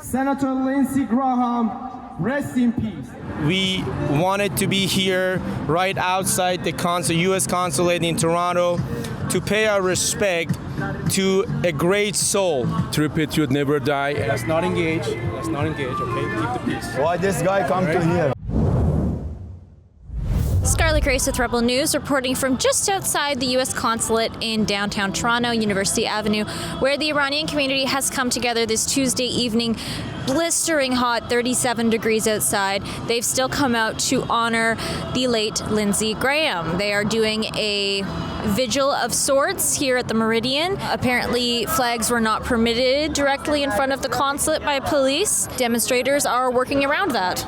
Senator Lindsey Graham, rest in peace. We wanted to be here right outside the U.S. consulate in Toronto to pay our respect to a great soul. True patriot never die. Let's not engage. Let's not engage, okay? Keep the peace. Why this guy come to here? Scarlett Grace with Rebel News reporting from just outside the U.S. consulate in downtown Toronto, University Avenue, where the Iranian community has come together this Tuesday evening. Blistering hot, 37 degrees outside. They've still come out to honor the late Lindsey Graham. They are doing a vigil of sorts here at the Meridian. Apparently, flags were not permitted directly in front of the consulate by police. Demonstrators are working around that.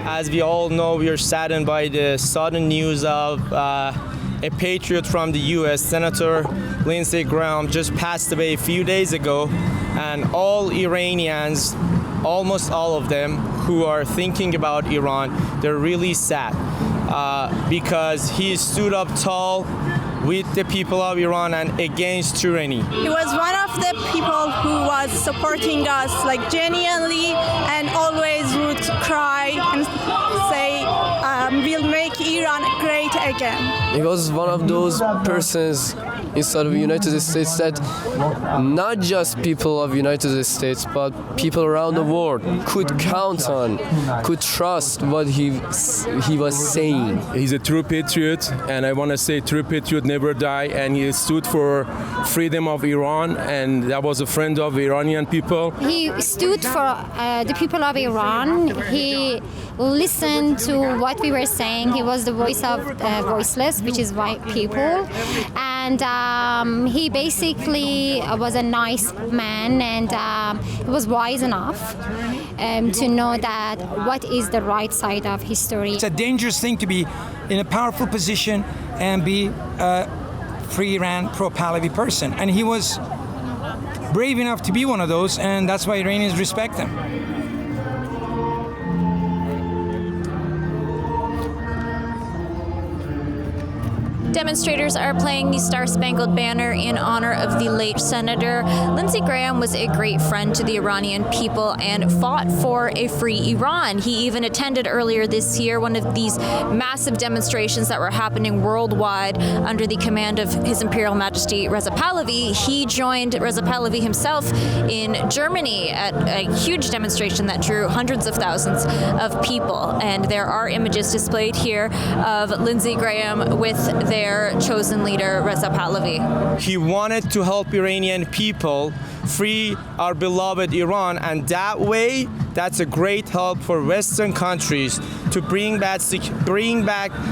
As we all know, we are saddened by the sudden news of a patriot from the U.S., Senator Lindsey Graham, just passed away a few days ago, and all Iranians, almost all of them, who are thinking about Iran, they're really sad because he stood up tall with the people of Iran and against tyranny. He was one of the people who was supporting us like genuinely and always would cry and say, we'll make Iran great again. He was one of those persons inside of the United States that not just people of the United States, but people around the world could count on, could trust what he was saying. He's a true patriot, and I want to say true patriot never die, and he stood for freedom of Iran, and that was a friend of Iranian people. He stood for the people of Iran. He listened to what we were saying. He was the voice of voiceless, which is white people. And he basically was a nice man, and he was wise enough to know that what is the right side of history. It's a dangerous thing to be in a powerful position and be a free Iran, pro-Pahlavi person. And he was brave enough to be one of those, and that's why Iranians respect him. Demonstrators are playing the Star-Spangled Banner in honor of the late senator. Lindsey Graham was a great friend to the Iranian people and fought for a free Iran. He even attended earlier this year one of these massive demonstrations that were happening worldwide under the command of His Imperial Majesty Reza Pahlavi. He joined Reza Pahlavi himself in Germany at a huge demonstration that drew hundreds of thousands of people. And there are images displayed here of Lindsey Graham with their chosen leader, Reza Pahlavi. He wanted to help Iranian people free our beloved Iran, and that way, that's a great help for Western countries to bring back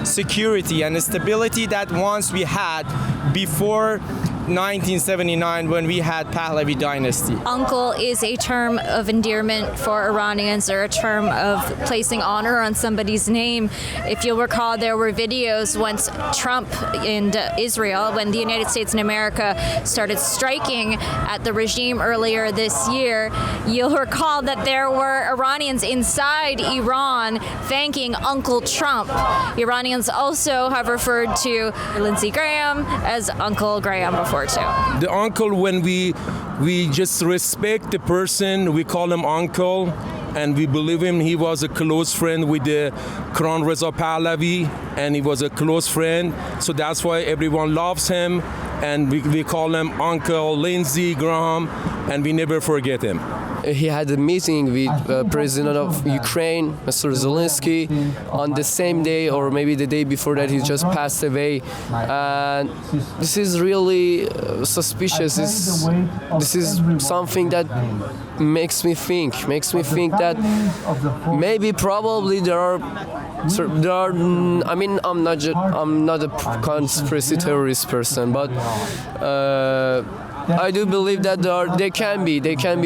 security and stability that once we had before 1979 when we had Pahlavi dynasty. Uncle is a term of endearment for Iranians, or a term of placing honor on somebody's name. If you'll recall, there were videos once Trump and Israel, when the United States and America started striking at the regime earlier this year, you'll recall that there were Iranians inside Iran thanking Uncle Trump. Iranians also have referred to Lindsey Graham as Uncle Graham before too. The uncle, when we just respect the person, we call him uncle, and we believe him. He was a close friend with the Crown Reza Pahlavi, and he was a close friend. So that's why everyone loves him, and we call him Uncle Lindsey Graham, and we never forget him. He had a meeting with President of Ukraine, Mr. Zelensky, on the same day, or maybe the day before that. He just passed away, and this is really suspicious. This is something that makes me think that maybe probably there are. I mean, I'm not a conspiracy theorist person, but I do believe that there can be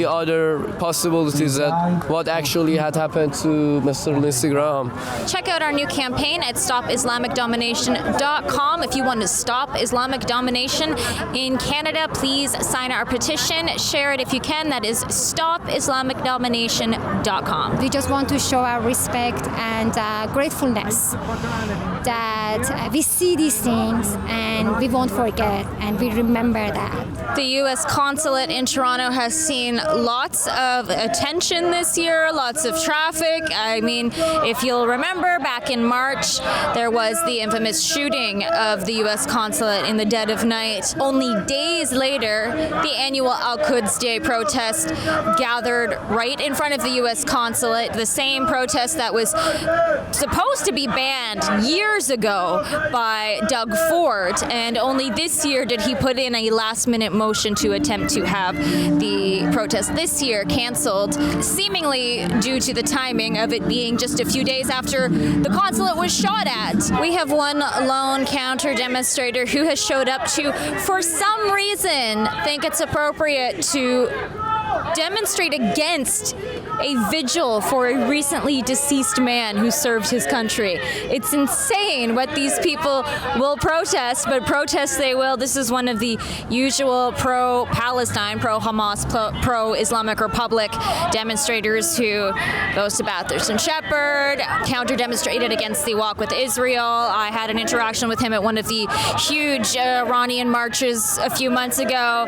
other possibilities that what actually had happened to Mr. Lindsey Graham. Check out our new campaign at StopIslamicDomination.com. If you want to stop Islamic domination in Canada, please sign our petition. Share it if you can. That is StopIslamicDomination.com. We just want to show our respect and gratefulness that we see these things, and and we won't forget, and we remember that. The U.S. consulate in Toronto has seen lots of attention this year, lots of traffic. I mean, if you'll remember, back in March, there was the infamous shooting of the U.S. consulate in the dead of night. Only days later, the annual Al-Quds Day protest gathered right in front of the U.S. consulate, the same protest that was supposed to be banned years ago by Doug Ford, and only this year did he put in a last-minute motion to attempt to have the protest this year canceled, seemingly due to the timing of it being just a few days after the consulate was shot at. We have one lone counter-demonstrator who has showed up to, for some reason, think it's appropriate to demonstrate against a vigil for a recently deceased man who served his country. It's insane what these people will protest, but protest they will. This is one of the usual pro-Palestine, pro-Hamas, pro-Islamic Republic demonstrators who goes to Bathurst and Shepherd, counter-demonstrated against the walk with Israel. I had an interaction with him at one of the huge Iranian marches a few months ago.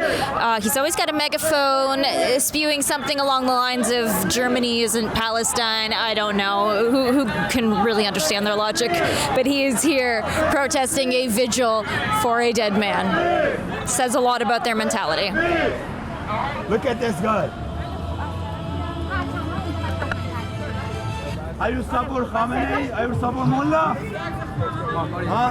He's always got a megaphone spewing something along the lines of Germany isn't Palestine. I don't know who can really understand their logic, but he is here protesting a vigil for a dead man. Says a lot about their mentality. Look at this guy. Are you support Khamenei? Are you support Mullah?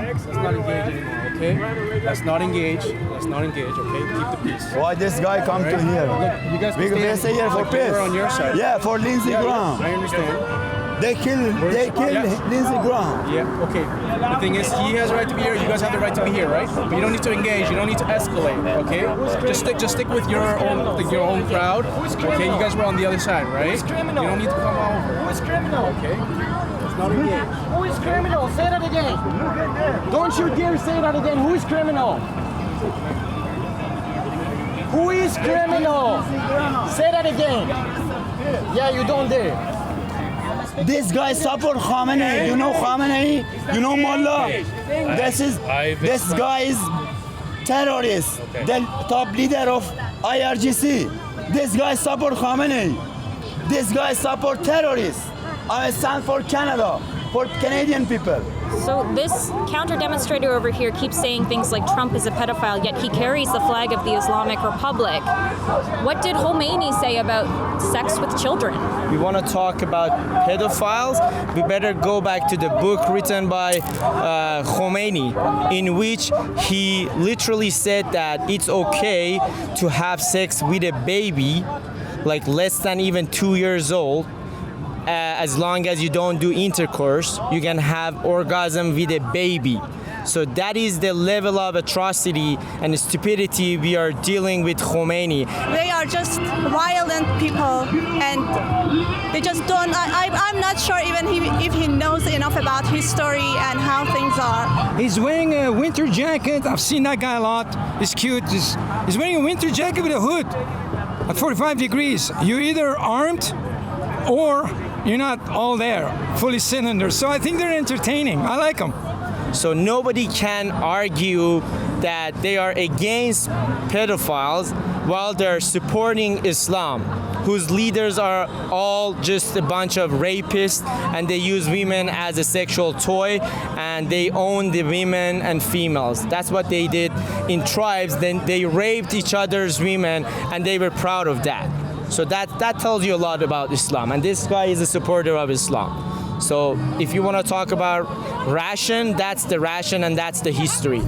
Let's not engage anymore, okay? Let's not engage. Let's not engage, okay? Keep the peace. Why this guy come to here? Look, you guys We stay here for peace. We're on your side. Yeah, for Lindsey Graham. I understand. They kill Lindsey Graham. Yeah, okay. The thing is, he has a right to be here. You guys have the right to be here, right? But you don't need to engage. You don't need to escalate, okay? Just stick with your own crowd. Okay, you guys were on the other side, right? You don't need to come over. Who is criminal? Okay. Let's not engage. Who is criminal? Say that again. Don't you dare say that again. Who is criminal? Who is criminal? Say that again. Yeah, you don't dare. This guy support Khamenei. You know Khamenei? You know Mullah? This guy is terrorist. The top leader of IRGC. This guy support Khamenei. This guy support terrorists. I stand for Canada, for Canadian people. So this counter-demonstrator over here keeps saying things like Trump is a pedophile, yet he carries the flag of the Islamic Republic. What did Khomeini say about sex with children? We want to talk about pedophiles, we better go back to the book written by Khomeini, in which he literally said that it's okay to have sex with a baby, like less than even 2 years old. As long as you don't do intercourse, you can have orgasm with a baby. So that is the level of atrocity and stupidity we are dealing with Khomeini. They are just violent people, and they just don't. I'm not sure even if he knows enough about history and how things are. He's wearing a winter jacket. I've seen that guy a lot. He's cute. He's wearing a winter jacket with a hood at 45 degrees. You're either armed or you're not all there, fully cylinder. So I think they're entertaining. I like them. So nobody can argue that they are against pedophiles while they're supporting Islam, whose leaders are all just a bunch of rapists, and they use women as a sexual toy, and they own the women and females. That's what they did in tribes. Then they raped each other's women, and they were proud of that. So that tells you a lot about Islam, and this guy is a supporter of Islam. So if you want to talk about ration, that's the ration and that's the history.